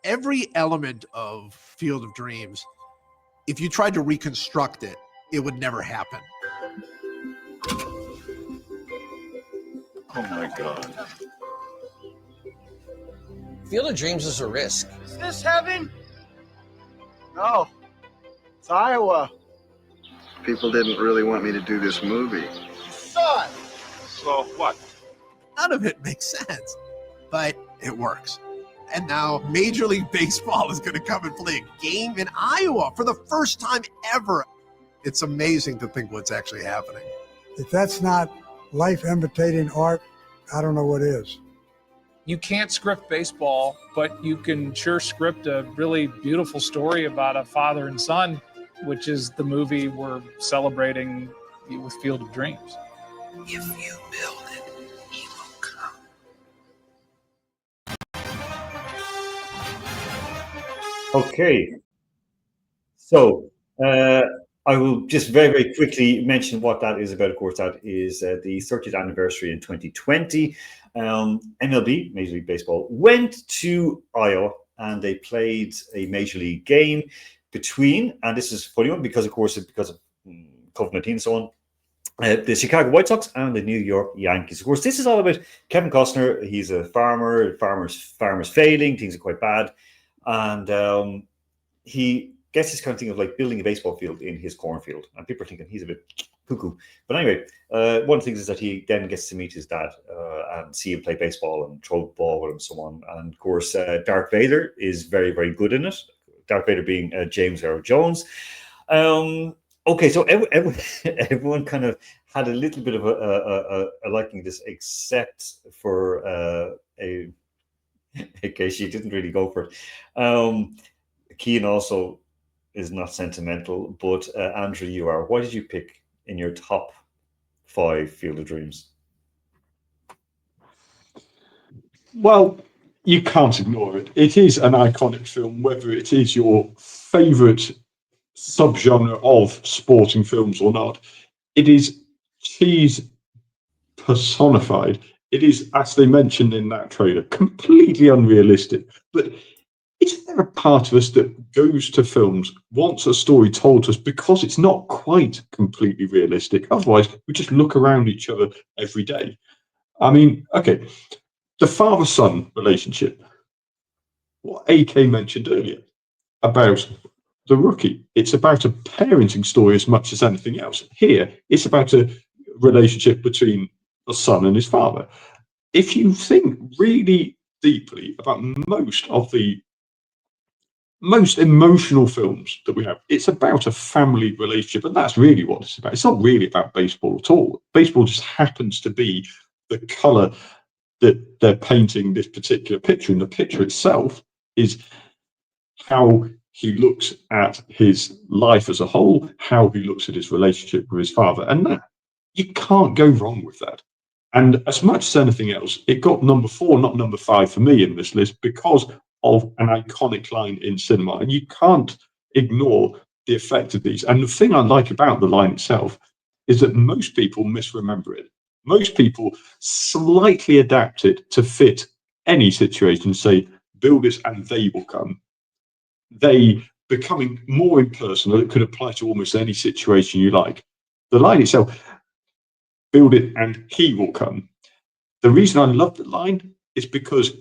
every element of Field of Dreams, if you tried to reconstruct it, it would never happen. Oh my God. Field of Dreams is a risk. Is this heaven? No. It's Iowa. People didn't really want me to do this movie. Son! So what? None of it makes sense, but it works. And now Major League Baseball is going to come and play a game in Iowa for the first time ever. It's amazing to think what's actually happening. If that's not life-imitating art, I don't know what is. You can't script baseball, but you can sure script a really beautiful story about a father and son, which is the movie we're celebrating with Field of Dreams. If you build it, he will come. Okay. So I will just very, very quickly mention what that is about. Of course, that is the 30th anniversary in 2020. MLB, Major League Baseball, went to Iowa and they played a Major League game between, and this is a funny one because, of course, because of COVID-19 and so on, the Chicago White Sox and the New York Yankees. Of course, this is all about Kevin Costner. He's a farmer. Farmers failing. Things are quite bad. And he gets this kind of thing of like building a baseball field in his cornfield. And people are thinking he's a bit cuckoo. But anyway, one of the things is that he then gets to meet his dad and see him play baseball and throw the ball with him and so on. And of course, Darth Vader is very, very good in it. Darth Vader being James Earl Jones. Okay, so everyone kind of had a little bit of a liking this, except for okay, she didn't really go for it. Keane also is not sentimental, but Andrew, you are. What did you pick in your top 5 Field of Dreams? Well, you can't ignore it. It is an iconic film, whether it is your favourite subgenre of sporting films or not. It is cheese personified. It is, as they mentioned in that trailer, completely unrealistic. But is there a part of us that goes to films, wants a story told to us because it's not quite completely realistic? Otherwise, we just look around each other every day. I mean, okay, the father-son relationship, what AK mentioned earlier about The Rookie. It's about a parenting story as much as anything else. Here, it's about a relationship between a son and his father. If you think really deeply about most of the most emotional films that we have, it's about a family relationship, and that's really what it's about. It's not really about baseball at all. Baseball just happens to be the color that they're painting this particular picture, and the picture itself is how he looks at his life as a whole, how he looks at his relationship with his father, and that you can't go wrong with that. And as much as anything else, it got number 4, not number 5 for me in this list because of an iconic line in cinema. And you can't ignore the effect of these. And the thing I like about the line itself is that most people misremember it. Most people slightly adapt it to fit any situation, say, build it and they will come. They becoming more impersonal, it could apply to almost any situation you like. The line itself, build it and he will come. The reason I love the line is because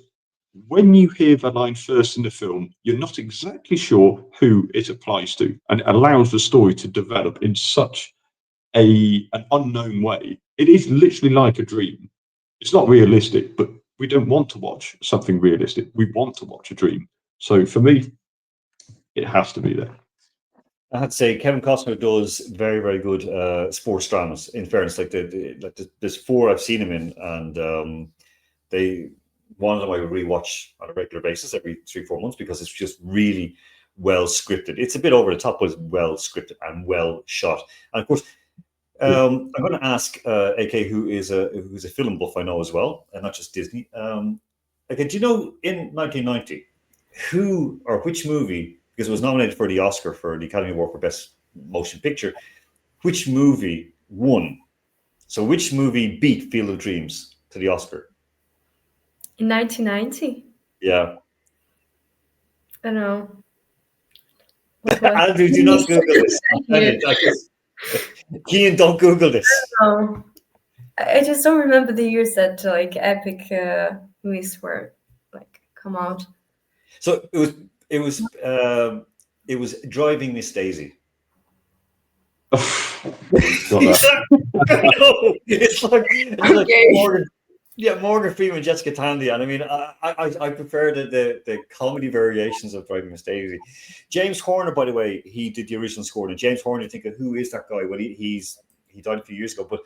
when you hear the line first in the film, you're not exactly sure who it applies to, and it allows the story to develop in such an unknown way. It is literally like a dream. It's not realistic, but we don't want to watch something realistic. We want to watch a dream. So for me, it has to be there. I have to say, Kevin Costner does very, very good sports dramas. In fairness, there's 4 I've seen him in, and one of them I would rewatch on a regular basis every 3-4 months because it's just really well scripted. It's a bit over the top, but it's well scripted and well shot. And of course, I'm going to ask AK, who's a film buff, I know as well, and not just Disney. Okay, do you know in 1990 who or which movie? Because it was nominated for the Oscar for the Academy Award for Best Motion Picture. Which movie won? So which movie beat Field of Dreams to the Oscar? In 1990? Yeah. I know. What was Andrew, do not Google this. Cian, don't Google this. No. I just don't remember the years that like epic movies were like come out. So it was Driving Miss Daisy. It's like Okay. Morgan Freeman, Jessica Tandy, and I mean, I prefer the comedy variations of Driving Miss Daisy. James Horner, by the way, he did the original score. And James Horner, you think, who is that guy? Well, he died a few years ago, but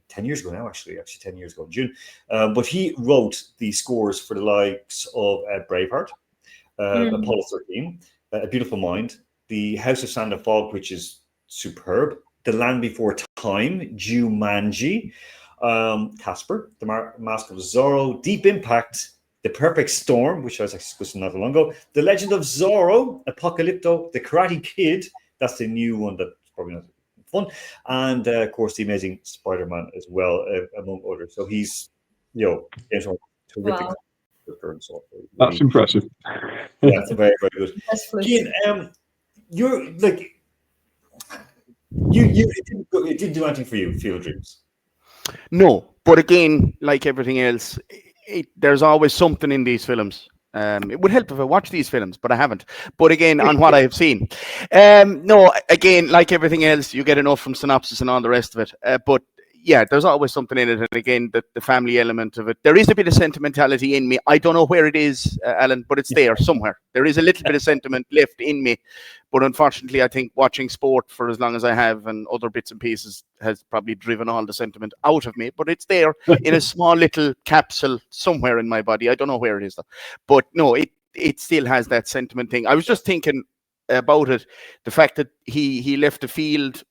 10 years ago now, actually 10 years ago in June. But he wrote the scores for the likes of Braveheart, Apollo 13, A Beautiful Mind, The House of Sand and Fog, which is superb, The Land Before Time, Jumanji, Casper, The Mask of Zorro, Deep Impact, The Perfect Storm, which I was discussing not long ago, The Legend of Zorro, Apocalypto, The Karate Kid, that's the new one that's probably not fun, and of course The Amazing Spider-Man as well, among others. So he's, terrific. Wow. That's impressive. Yeah, very, very good. That's Cian, you're like it didn't do anything for you, Field of Dreams. No, but again, like everything else, there's always something in these films. It would help if I watched these films, but I haven't. But again, on what I have seen, no, again, like everything else, you get enough from synopsis and all the rest of it. But yeah, there's always something in it. And again, the family element of it. There is a bit of sentimentality in me. I don't know where it is, Alan, but it's there somewhere. There is a little bit of sentiment left in me. But unfortunately, I think watching sport for as long as I have and other bits and pieces has probably driven all the sentiment out of me. But it's there in a small little capsule somewhere in my body. I don't know where it is, though. But no, it still has that sentiment thing. I was just thinking about it, the fact that he left the field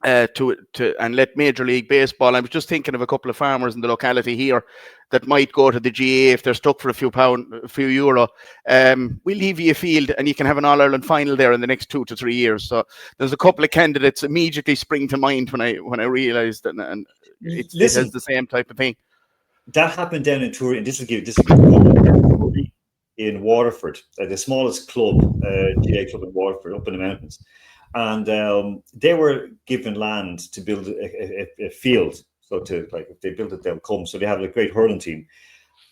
to and let Major League Baseball. I was just thinking of a couple of farmers in the locality here that might go to the GA if they're stuck for a few euro. We'll leave you a field and you can have an All-Ireland final there in the next 2 to 3 years. So there's a couple of candidates immediately spring to mind when I realised, and it has the same type of thing. That happened down in Turin. This is in Waterford, the smallest club, GA club in Waterford, up in the mountains. And they were given land to build a field. So if they build it, they'll come. So they have a great hurling team.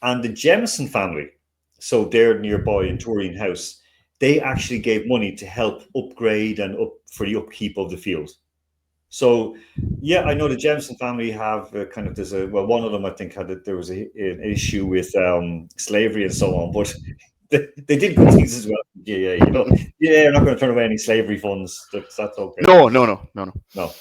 And the Jemison family, so they're nearby in Turin House, they actually gave money to help upgrade and for the upkeep of the field. So yeah, I know the Jemison family have one of them I think there was an issue with slavery and so on, but they did good things as well. Yeah, you're not going to turn away any slavery funds. That's okay. No.